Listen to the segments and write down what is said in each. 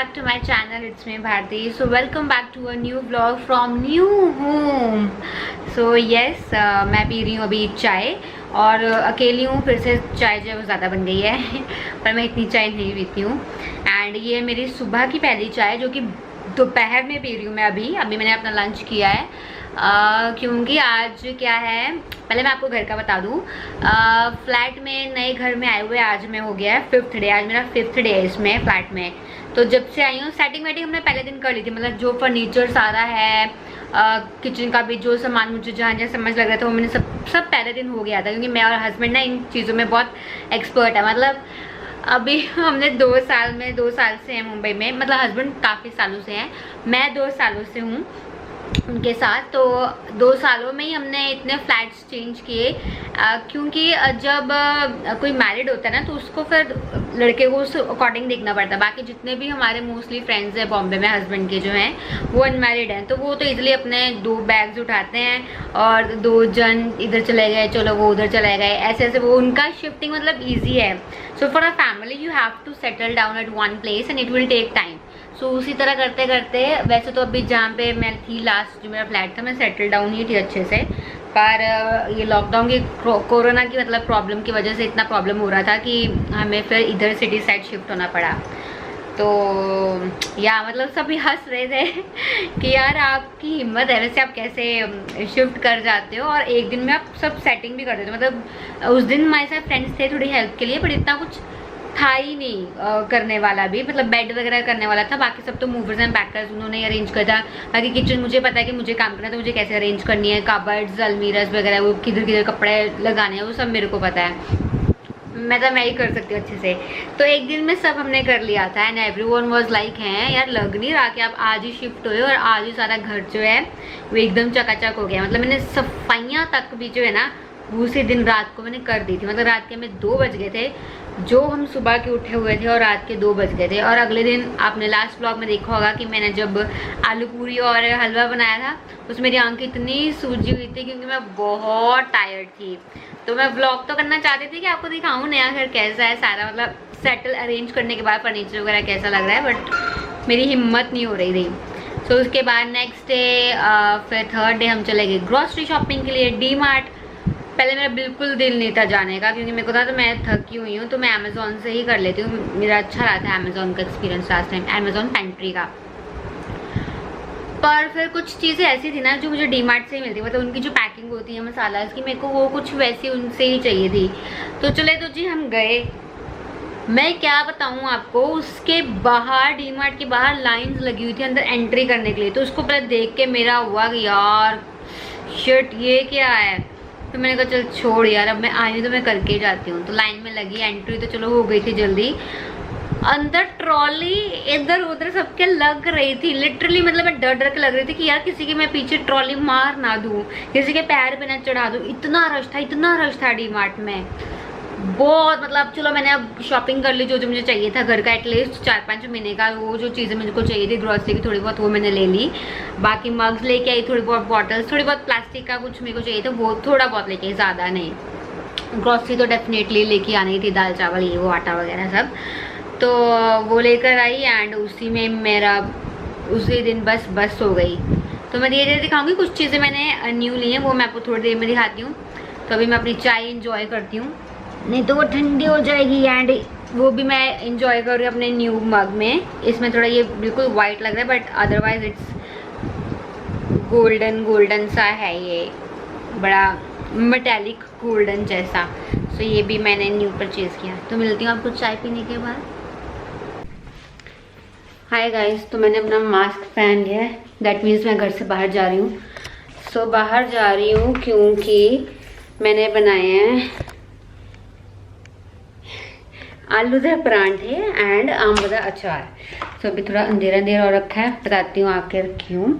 back to my channel. It's me Bharti. So welcome back to a new vlog from new home. So yes, मैं P रही हूँ अभी चाय और अकेली हूँ। फिर से चाय जो है वो ज़्यादा बन गई है पर मैं इतनी चाय नहीं पीती हूँ। एंड ये मेरी सुबह की पहली चाय जो कि दोपहर में पी रही हूँ मैं। अभी मैंने अपना लंच किया है क्योंकि आज क्या है, पहले मैं आपको घर का बता दूँ। फ्लैट में नए घर में आए हुए आज में हो गया है 5th डे। आज मेरा 5th डे है इसमें फ्लैट में। तो जब से आई हूँ सेटिंग वेटिंग हमने पहले दिन कर ली थी। मतलब जो फर्नीचर सारा है, किचन का भी जो सामान मुझे जहाँ जहाँ समझ लग रहा था वो मैंने सब पहले दिन हो गया था। क्योंकि मैं और हस्बैंड ना इन चीज़ों में बहुत एक्सपर्ट है। मतलब अभी हमने 2 साल से हैं मुंबई में। मतलब हस्बैंड काफ़ी सालों से हैं, मैं 2 सालों से हूँ उनके साथ। तो 2 सालों में ही हमने इतने फ्लैट्स चेंज किए क्योंकि जब कोई मैरिड होता है ना तो उसको फिर लड़के को उस अकॉर्डिंग देखना पड़ता है। बाकी जितने भी हमारे मोस्टली फ्रेंड्स हैं बॉम्बे में हस्बैंड के जो हैं वो अनमैरिड हैं, तो वो तो इजीली अपने 2 बैग्स उठाते हैं और 2 जन इधर चले गए, चलो वो उधर चले गए, ऐसे ऐसे वो उनका शिफ्टिंग मतलब ईजी है। So for a family you have to settle down at one place and it will take time. So उसी तरह करते करते वैसे तो अभी जहाँ पे मैं थी लास्ट जो मेरा फ्लैट था मैं सेटल डाउन ही थी अच्छे से। पर ये लॉकडाउन की कोरोना की मतलब प्रॉब्लम की वजह से इतना प्रॉब्लम हो रहा था कि हमें फिर इधर सिटी साइड शिफ्ट होना पड़ा। तो या मतलब सभी हंस रहे थे कि यार आपकी हिम्मत है, वैसे आप कैसे शिफ्ट कर जाते हो और एक दिन में आप सब सेटिंग भी कर देते हो। मतलब उस दिन हमारे साथ फ्रेंड्स थे थोड़ी हेल्प के लिए, पर इतना कुछ था ही नहीं करने वाला भी। मतलब बेड वगैरह करने वाला था, बाकी सब तो मूवर्स एंड पैकर्स उन्होंने अरेंज किया था। बाकी किचन मुझे पता है कि मुझे काम करना है तो मुझे कैसे अरेंज करनी है, कबर्ड्स अलमीराज वगैरह वो किधर किधर कपड़े लगाने हैं वो सब मेरे को पता है। मैं ही कर सकती हूँ अच्छे से। तो एक दिन में सब हमने कर लिया था एंड एवरीवन वाज लाइक हैं यार लग नहीं रहा कि आप आज ही शिफ्ट हुए और आज ही सारा घर जो है वो एकदम चकाचक हो गया। मतलब मैंने सफाइयाँ तक भी जो है ना उसी दिन रात को मैंने कर दी थी। मतलब रात के हमें 2 बज गए थे जो हम सुबह के उठे हुए थे और रात के 2 बज गए थे। और अगले दिन आपने लास्ट ब्लॉग में देखा होगा कि मैंने जब आलू पूरी और हलवा बनाया था उसमें मेरी आंख इतनी सूजी हुई थी क्योंकि मैं बहुत टायर्ड थी। तो मैं ब्लॉग तो करना चाहती थी कि आपको दिखाऊं नया घर कैसा है सारा, मतलब सेटल अरेंज करने के बाद फर्नीचर वगैरह कैसा लग रहा है, बट मेरी हिम्मत नहीं हो रही थी। सो उसके बाद नेक्स्ट डे फिर 3rd डे हम चले गए ग्रॉसरी शॉपिंग के लिए डी मार्ट। पहले मेरा बिल्कुल दिल नहीं था जाने का क्योंकि मेरे को था तो मैं थकी हुई हूँ तो मैं अमेज़ॉन से ही कर लेती हूँ। मेरा अच्छा रहा था अमेज़ॉन का experience last time, Amazon pantry का। पर फिर कुछ चीज़ें ऐसी थी ना जो मुझे डी मार्ट से ही मिलती, मतलब उनकी जो पैकिंग होती है मसाला इसकी मेरे को वो कुछ वैसी उनसे ही चाहिए थी। तो चले तो जी हम गए। मैं क्या बताऊँ आपको, उसके बाहर डी मार्ट के बाहर लाइन्स लगी हुई थी अंदर एंट्री करने के लिए। तो उसको पहले देख के मेरा हुआ कि यार शिट ये क्या है। तो मैंने कहा चल छोड़ यार अब मैं आई हूँ तो मैं करके जाती हूँ। तो लाइन में लगी, एंट्री तो चलो हो गई थी जल्दी। अंदर ट्रॉली इधर उधर सबके लग रही थी लिटरली। मतलब मैं डर के लग रही थी कि यार किसी के मैं पीछे ट्रॉली मार ना दूँ, किसी के पैर पे ना चढ़ा दूँ। इतना रश था डी मार्ट में बहुत। मतलब चलो मैंने अब शॉपिंग कर ली जो मुझे चाहिए था घर का, एटलीस्ट 4-5 महीने का वो जो चीज़ें मुझे को चाहिए थी ग्रॉसरी की थोड़ी बहुत वो मैंने ले ली। बाकी मग्स लेके आई, थोड़ी बहुत बॉटल्स, थोड़ी बहुत प्लास्टिक का कुछ मेरे को चाहिए था वो थोड़ा बहुत लेके आई, ज़्यादा नहीं। ग्रॉसरी तो डेफिनेटली लेके आनी थी, दाल चावल ये वो आटा वगैरह सब, तो वो लेकर आई। एंड उसी में मेरा उसी दिन बस हो गई। तो मैं धीरे धीरे दिखाऊँगी कुछ चीज़ें मैंने न्यू ली हैं वो मैं आपको थोड़ी देर में दिखाती हूँ। तो अभी मैं अपनी चाय इंजॉय करती हूँ, नहीं तो वो ठंडी हो जाएगी। एंड वो भी मैं इंजॉय कर रही हूँ अपने न्यू मग में। इसमें थोड़ा ये बिल्कुल वाइट लग रहा है बट अदरवाइज इट्स गोल्डन सा है, ये बड़ा मेटेलिक गोल्डन जैसा। सो ये भी मैंने न्यू परचेज़ किया। तो मिलती हूँ आपको चाय पीने के बाद। हाय गाइस, तो मैंने अपना मास्क पहन लिया है, दैट मीन्स मैं घर से बाहर जा रही हूँ। सो बाहर जा रही हूँ क्योंकि मैंने बनाए हैं आलू के परांठे एंड आम का अचार। तो अभी थोड़ा अंधेरा और रखा है, बताती हूँ आके रखी हूँ।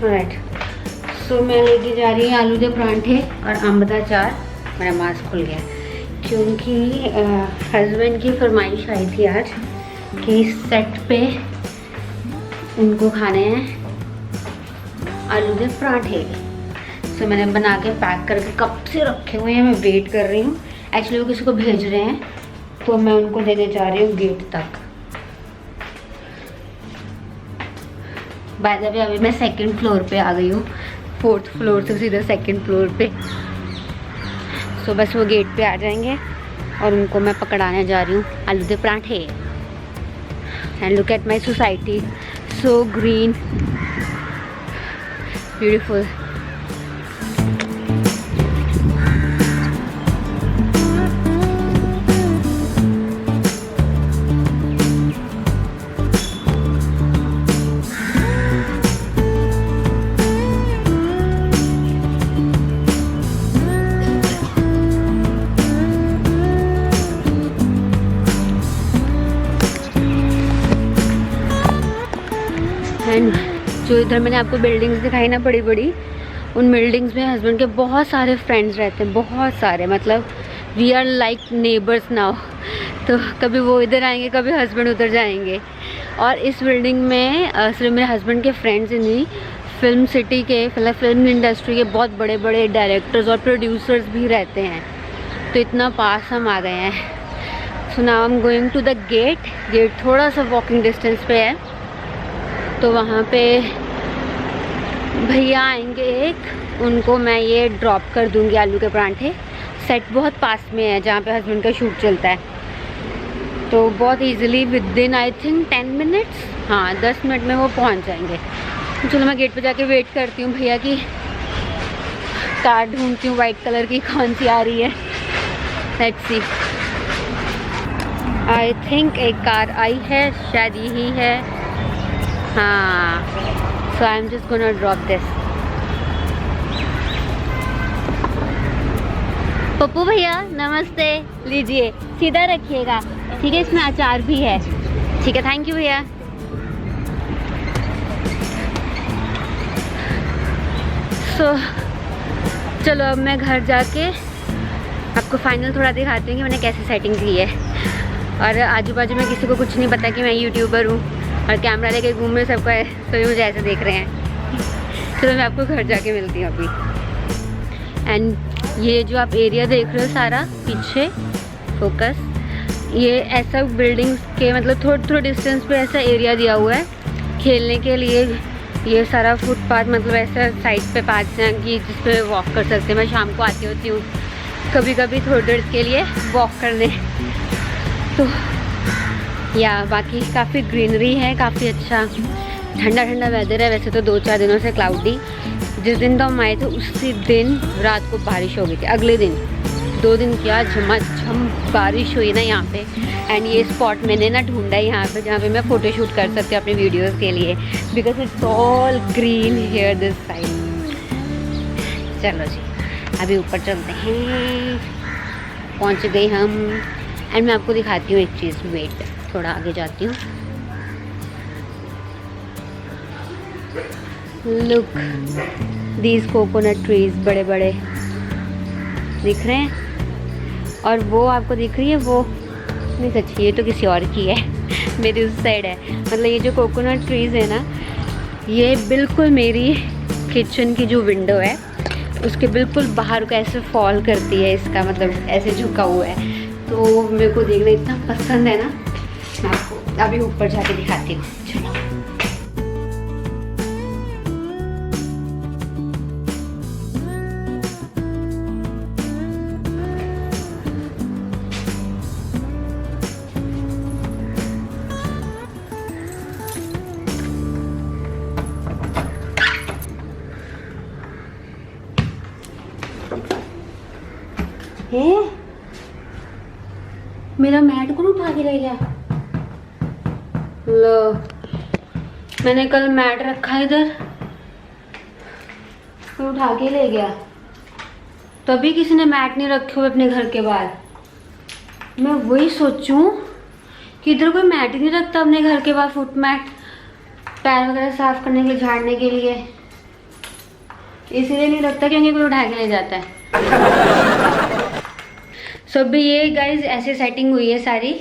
राइट, सो मैं लेके जा रही हूँ आलू के परांठे और आम का अचार। मेरा मास्क खुल गया क्योंकि हस्बैंड की फरमाइश आई थी आज कि सेट पे उनको खाने हैं आलू के पराठे। तो मैंने बना के पैक करके कब से रखे हुए हैं, मैं वेट कर रही हूँ। एक्चुअली वो किसी को भेज रहे हैं तो मैं उनको देने जा रही हूँ गेट तक। बाय द वे अभी मैं 2nd फ्लोर पे आ गई हूँ, 4th फ्लोर से सीधा 2nd फ्लोर पे। सो बस वो गेट पे आ जाएंगे और उनको मैं पकड़ाने जा रही हूँ आलू के पराठे। And look at my society, so green, beautiful. And जो इधर मैंने आपको बिल्डिंग्स दिखाई ना बड़ी बड़ी, उन बिल्डिंग्स में हस्बैंड के बहुत सारे फ्रेंड्स रहते हैं, बहुत सारे, मतलब we are like neighbours now. तो कभी वो इधर आएंगे, कभी हस्बैंड उधर जाएंगे। और इस बिल्डिंग में सिर्फ मेरे हस्बैंड के फ्रेंड्स ही नहीं, फिल्म सिटी के, मतलब फिल्म इंडस्ट्री के बहुत बड़े बड़े डायरेक्टर्स और प्रोड्यूसर्स भी रहते हैं। तो इतना पास हम आ गए हैं। So now I am going to the gate. Gate थोड़ा सा वॉकिंग डिस्टेंस पे है, तो वहाँ पे भैया आएंगे एक, उनको मैं ये ड्रॉप कर दूँगी आलू के पराठे। सेट बहुत पास में है जहाँ पे हस्बैंड का शूट चलता है, तो बहुत easily with in I think 10 minutes, हाँ 10 मिनट में वो पहुँच जाएंगे। तो चलो मैं गेट पे जाके वेट करती हूँ भैया की। कार ढूंढती हूँ वाइट कलर की, कौन सी आ रही है, लेट्स सी। आई थिंक एक कार आई है, शायद यही है, हाँ। So I am just gonna drop this. Pappu भैया नमस्ते, लीजिए, सीधा रखिएगा, ठीक है, इसमें अचार भी है, ठीक है, थैंक यू भैया। सो चलो अब मैं घर जाके आपको फाइनल थोड़ा दिखाती हूँ कि मैंने कैसे सेटिंग की है। और आजू बाजू में किसी को कुछ नहीं पता कि मैं यूट्यूबर हूँ और कैमरा लेके घूम रहे सबको, सभी मुझे ऐसे देख रहे हैं। चलो मैं आपको घर जाके मिलती हूँ अभी। एंड ये जो आप एरिया देख रहे हो सारा पीछे, फोकस, ये ऐसा बिल्डिंग्स के मतलब थोड़े डिस्टेंस पे ऐसा एरिया दिया हुआ है खेलने के लिए। ये सारा फुटपाथ, मतलब ऐसा साइड पे पार्क हैं कि जिस पे वॉक कर सकते हैं। मैं शाम को आती होती हूँ कभी कभी थोड़ी देर के लिए वॉक करने, तो या बाकी काफ़ी ग्रीनरी है, काफ़ी अच्छा ठंडा ठंडा वेदर है। वैसे तो 2-4 दिनों से क्लाउडी, जिस दिन तो हम आए थे उसी दिन रात को बारिश हो गई थी। अगले दिन 2 दिन क्या झमाझम बारिश हुई ना यहाँ पे। एंड ये स्पॉट मैंने ना ढूंढा है यहाँ पे, जहाँ पे मैं फ़ोटो शूट कर सकती हूँ अपनी वीडियोस के लिए, because it's all green here this side. चलो जी अभी ऊपर चलते हैं, पहुँच गए हम। एंड मैं आपको दिखाती हूँ एक चीज़, वेट थोड़ा आगे जाती हूँ। लुक दीज कोकोनट ट्रीज, बड़े बड़े दिख रहे हैं। और वो आपको दिख रही है, वो नहीं, सच्ची ये तो किसी और की है मेरी उस साइड है। मतलब ये जो कोकोनट ट्रीज़ है ना, ये बिल्कुल मेरी किचन की जो विंडो है उसके बिल्कुल बाहर को ऐसे फॉल करती है, इसका मतलब ऐसे झुका हुआ है। तो मेरे को देखना इतना पसंद है ना, मैं आपको अभी ऊपर जाके दिखाती हूँ। चलो मेरा मैट कौन उठा के ले गया? लो, मैंने कल मैट रखा इधर, तो उठा के ले गया। तभी किसी ने मैट नहीं रखे हुए अपने घर के बाहर। मैं वही सोचूं कि इधर कोई मैट ही नहीं रखता अपने घर के बाहर, फुट मैट, पैर वगैरह साफ करने के लिए, झाड़ने के लिए। इसीलिए नहीं रखता क्योंकि कोई उठा के ले जाता है। सो भी ये गाइज ऐसे सेटिंग हुई है सारी।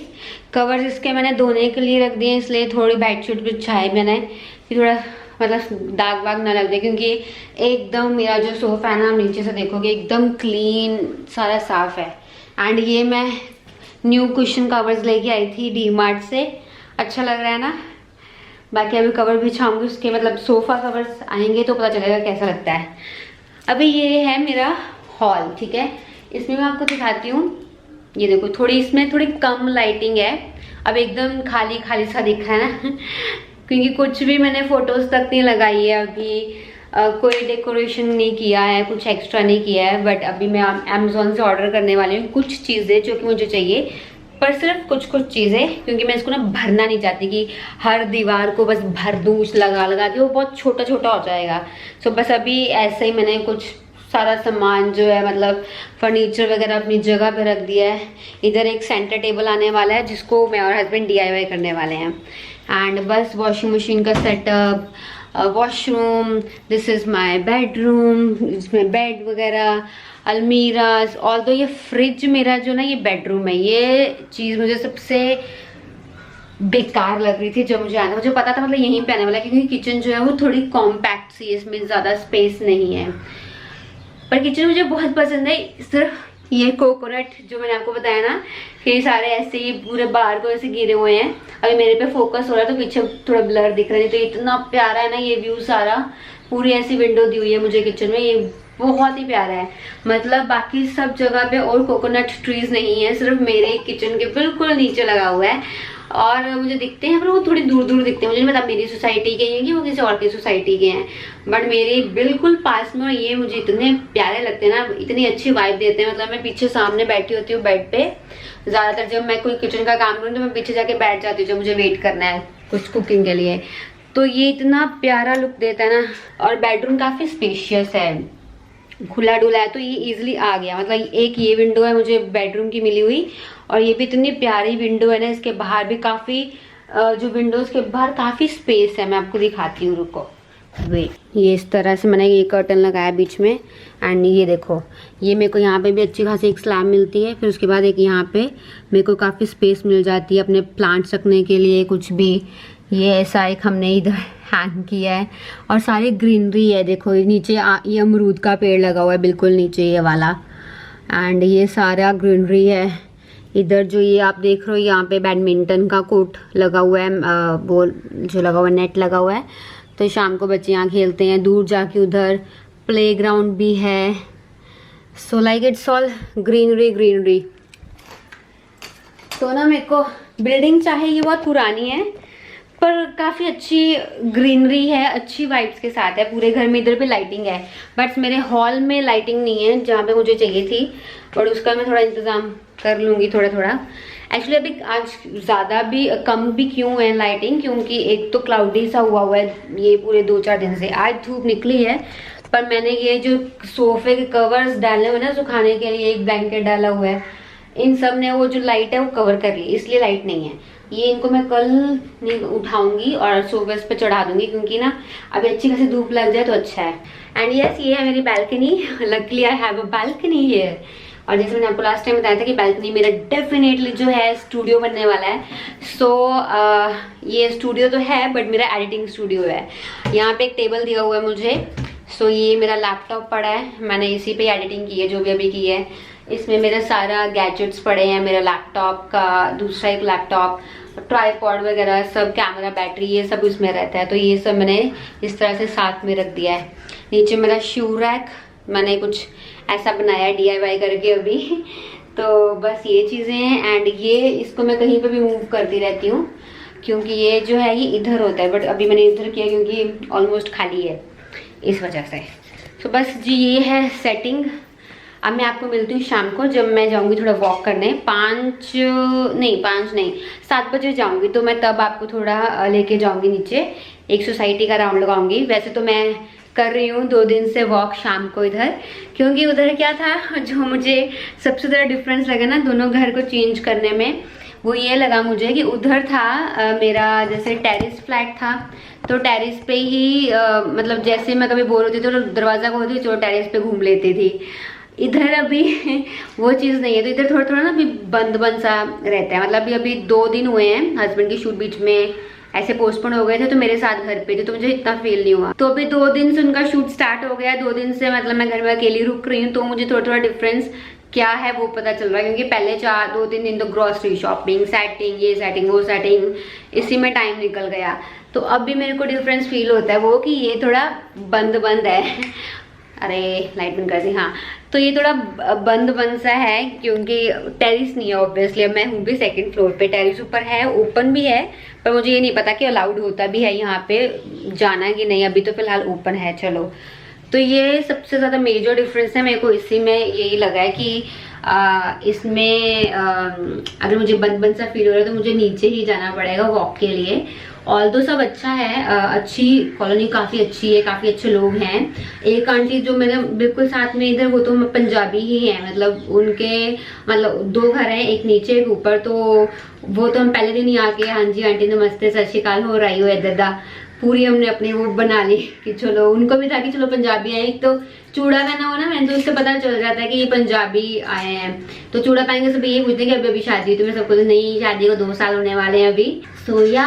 कवर्स इसके मैंने धोने के लिए रख दिए, इसलिए थोड़ी बेडशीट बिछाई मैंने कि थोड़ा मतलब दाग वाग ना लग जाए, क्योंकि एकदम मेरा जो सोफा है ना, नीचे से देखोगे एकदम क्लीन सारा साफ है। एंड ये मैं न्यू कुशन कवर्स लेके आई थी डीमार्ट से, अच्छा लग रहा है ना। बाकी अभी कवर बिछाऊंगी उसके, मतलब सोफा कवर्स आएंगे तो पता चलेगा कैसा लगता है। अभी ये है मेरा हॉल, ठीक है। इसमें मैं आपको दिखाती हूँ, ये देखो थोड़ी इसमें थोड़ी कम लाइटिंग है, अब एकदम खाली खाली सा दिख रहा है ना क्योंकि कुछ भी मैंने फोटोज तक नहीं लगाई है अभी, कोई डेकोरेशन नहीं किया है, कुछ एक्स्ट्रा नहीं किया है। बट अभी मैं अमेजोन से ऑर्डर करने वाली हूँ कुछ चीज़ें जो कि मुझे चाहिए, पर सिर्फ कुछ कुछ चीज़ें, क्योंकि मैं इसको ना भरना नहीं चाहती कि हर दीवार को बस भर दूँ लगा लगा के, वो बहुत छोटा छोटा हो जाएगा। सो बस अभी ऐसे ही मैंने कुछ सारा सामान जो है, मतलब फर्नीचर वगैरह अपनी जगह पे रख दिया है। इधर एक सेंटर टेबल आने वाला है जिसको मैं और हस्बैंड DIY करने वाले हैं। एंड बस वॉशिंग मशीन का setup, washroom, this is my bedroom, इसमें बेड वगैरह, अलमीराज। और तो ये फ्रिज मेरा जो ना, ये बेडरूम है, ये चीज़ मुझे सबसे बेकार लग रही थी जब मुझे आना, मुझे पता था मतलब यहीं पे आने वाला है, क्योंकि किचन जो है वो थोड़ी कॉम्पैक्ट सी है, इसमें ज़्यादा स्पेस नहीं है। पर किचन मुझे बहुत पसंद है। सिर्फ ये कोकोनट जो मैंने आपको बताया ना कि सारे ऐसे ही पूरे बाहर को ऐसे गिरे हुए हैं, अभी मेरे पे फोकस हो रहा है तो पीछे थोड़ा ब्लर दिख रहा है। तो इतना प्यारा है ना ये व्यू, सारा पूरी ऐसी विंडो दी हुई है मुझे किचन में, ये बहुत ही प्यारा है। मतलब बाकी सब जगह पे और कोकोनट ट्रीज नहीं है, सिर्फ मेरे किचन के बिल्कुल नीचे लगा हुआ है। और मुझे दिखते हैं पर वो थोड़ी दूर दूर दिखते हैं, मुझे नहीं पता मेरी सोसाइटी के हैं कि वो किसी और की सोसाइटी के हैं, बट मेरे बिल्कुल पास में। ये मुझे इतने प्यारे लगते हैं ना, इतनी अच्छी वाइब देते हैं। मतलब मैं पीछे सामने बैठी होती हूँ बेड पे, ज़्यादातर जब मैं कोई किचन का काम करूँ तो मैं पीछे जाके बैठ जाती हूँ जब मुझे वेट करना है कुछ कुकिंग के लिए। तो ये इतना प्यारा लुक देता है ना। और बेडरूम काफ़ी स्पेशियस है, खुला डुला है, तो ये इजीली आ गया। मतलब एक ये विंडो है मुझे बेडरूम की मिली हुई, और ये भी इतनी प्यारी विंडो है ना, इसके बाहर भी काफ़ी जो विंडोज़ के बाहर काफ़ी स्पेस है। मैं आपको दिखाती हूँ, रुको वेट। ये इस तरह से मैंने ये कर्टन लगाया बीच में। एंड ये देखो, ये मेरे को यहाँ पे भी अच्छी खासी एक स्लैब मिलती है, फिर उसके बाद एक यहाँ पे मेरे को काफ़ी स्पेस मिल जाती है अपने प्लांट्स रखने के लिए कुछ भी। ये ऐसा एक हमने इधर हैंग किया है, और सारी ग्रीनरी है। देखो ये नीचे ये अमरूद का पेड़ लगा हुआ है बिल्कुल नीचे ये वाला, एंड ये सारा ग्रीनरी है। इधर जो ये आप देख रहे हो यहाँ पे बैडमिंटन का कोर्ट लगा हुआ है, बॉल जो लगा हुआ है, नेट लगा हुआ है, तो शाम को बच्चे यहाँ खेलते हैं। दूर जाके उधर प्लेग्राउंड भी है। So like it's all greenery greenery. तो ना मेरे को बिल्डिंग चाहे ये बहुत पुरानी है पर काफ़ी अच्छी ग्रीनरी है, अच्छी वाइब्स के साथ है पूरे घर में। इधर भी लाइटिंग है, बट मेरे हॉल में लाइटिंग नहीं है जहाँ पे मुझे चाहिए थी, और उसका मैं थोड़ा इंतज़ाम कर लूँगी थोड़ा थोड़ा। एक्चुअली अभी आज ज़्यादा भी कम भी क्यों है लाइटिंग, क्योंकि एक तो क्लाउडी सा हुआ है ये पूरे 2-4 दिन से। आज धूप निकली है, पर मैंने ये जो सोफे के कवर्स डाले हुए ना सुखाने के लिए, एक ब्लैंकेट डाला हुआ है, इन सब ने वो जो लाइट है वो कवर कर ली, इसलिए लाइट नहीं है। ये इनको मैं कल नहीं उठाऊंगी और सोफे पे चढ़ा दूंगी, क्योंकि ना अभी अच्छी खासी धूप लग जाए तो अच्छा है। एंड यस, ये है मेरी balcony. Luckily I have a balcony here. और जैसे मैंने आपको लास्ट टाइम बताया था कि बालकनी मेरा डेफिनेटली जो है स्टूडियो बनने वाला है। सो ये स्टूडियो तो है, बट मेरा एडिटिंग स्टूडियो है। यहाँ पे एक टेबल दिया हुआ है मुझे। सो ये मेरा लैपटॉप पड़ा है, मैंने इसी पे एडिटिंग की है जो भी अभी की है। इसमें मेरा सारा गैजेट्स पड़े हैं, मेरा लैपटॉप का दूसरा एक लैपटॉप, ट्राईपॉड वगैरह सब, कैमरा, बैटरी, ये सब उसमें रहता है। तो ये सब मैंने इस तरह से साथ में रख दिया है। नीचे मेरा शू रैक मैंने कुछ ऐसा बनाया है DIY करके अभी। तो बस ये चीज़ें हैं। एंड ये इसको मैं कहीं पे भी मूव करती रहती हूँ, क्योंकि ये जो है ये इधर होता है, बट अभी मैंने इधर किया क्योंकि ऑलमोस्ट खाली है इस वजह से। तो बस जी ये है सेटिंग। अब मैं आपको मिलती हूँ शाम को, जब मैं जाऊँगी थोड़ा वॉक करने। 5 नहीं 7 बजे जाऊँगी, तो मैं तब आपको थोड़ा लेके जाऊँगी नीचे, एक सोसाइटी का राउंड लगाऊंगी। वैसे तो मैं कर रही हूँ 2 दिन से वॉक शाम को इधर, क्योंकि उधर क्या था जो मुझे सबसे ज़्यादा डिफरेंस लगा ना दोनों घर को चेंज करने में, वो ये लगा मुझे कि उधर था मेरा जैसे टेरेस फ्लैट था, तो टेरेस पे ही मतलब जैसे मैं कभी बोर होती थी तो दरवाज़ा खोलती तो टेरेस पे घूम लेती थी। इधर अभी वो चीज़ नहीं है, तो इधर थोड़ा थोड़ा ना अभी बंद सा रहता है। मतलब अभी 2 दिन हुए हैं, हस्बैंड की शूट बीच में ऐसे पोस्टपोन हो गए थे तो मेरे साथ घर पे थे, तो मुझे इतना फील नहीं हुआ। तो अभी 2 दिन से उनका शूट स्टार्ट हो गया, 2 दिन से मतलब मैं घर में अकेली रुक रही हूँ, तो मुझे थोड़ा थोड़ा डिफरेंस क्या है वो पता चल रहा है, क्योंकि पहले 2-3 दिन तो ग्रोसरी शॉपिंग, सेटिंग, ये सेटिंग वो सेटिंग, इसी में टाइम निकल गया। तो अब भी मेरे को डिफरेंस फील होता है वो कि ये थोड़ा बंद बंद है अरे लाइट बंद कर दी। हाँ, तो ये थोड़ा बंद बंद सा है, क्योंकि टेरिस नहीं है ऑब्वियसली। अब मैं हूँ भी 2nd फ्लोर पे, टेरिस ऊपर है, ओपन भी है, पर मुझे ये नहीं पता कि अलाउड होता भी है यहाँ पे जाना कि नहीं। अभी तो फिलहाल ओपन है। चलो, तो ये सबसे ज़्यादा मेजर डिफरेंस है मेरे को इसी में यही लगा है कि इसमें अगर मुझे बंद बंद सा फील हो रहा है तो मुझे नीचे ही जाना पड़ेगा वॉक के लिए। ऑल तो सब अच्छा है, अच्छी कॉलोनी, काफ़ी अच्छी है, काफ़ी अच्छे लोग हैं। एक आंटी जो मेरे बिल्कुल साथ में इधर, वो तो पंजाबी ही है, मतलब उनके मतलब 2 घर हैं, एक नीचे एक ऊपर। तो वो तो हम पहले दिन ही आके हाँ जी आंटी नमस्ते सत श्री अकाल हो रही हो इधर पूरी हमने अपनी वो बना ली कि चलो, उनको भी था कि चलो पंजाबी आए। एक तो चूड़ा पहना हो ना मैंने, तो उससे पता चल जाता है कि ये पंजाबी आए हैं। तो चूड़ा पहन के सब ये पूछते हैं कि अभी शादी, तो मैं सबको तो नहीं, शादी को 2 साल होने वाले हैं अभी। सो या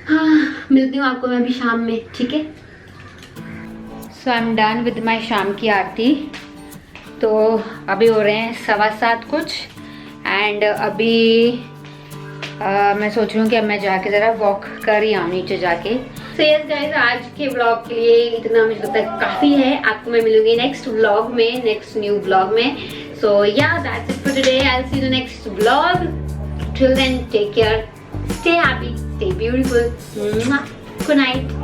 हाँ, मिलती हूँ आपको मैं अभी शाम में, ठीक है। So I am done with my शाम की आरती। तो अभी हो रहे हैं 7:15 कुछ, एंड अभी मैं सोच रही हूँ कि अब मैं जाके ज़रा वॉक कर ही आऊँ नीचे जाके। सो यस गाइस, आज के व्लॉग के लिए इतना मुझे लगता है काफ़ी है। आपको मैं मिलूंगी नेक्स्ट व्लॉग में, नेक्स्ट न्यू व्लॉग में। So yeah that's it for today, I will see you next vlog. Till then take care, stay happy, stay beautiful. Good night.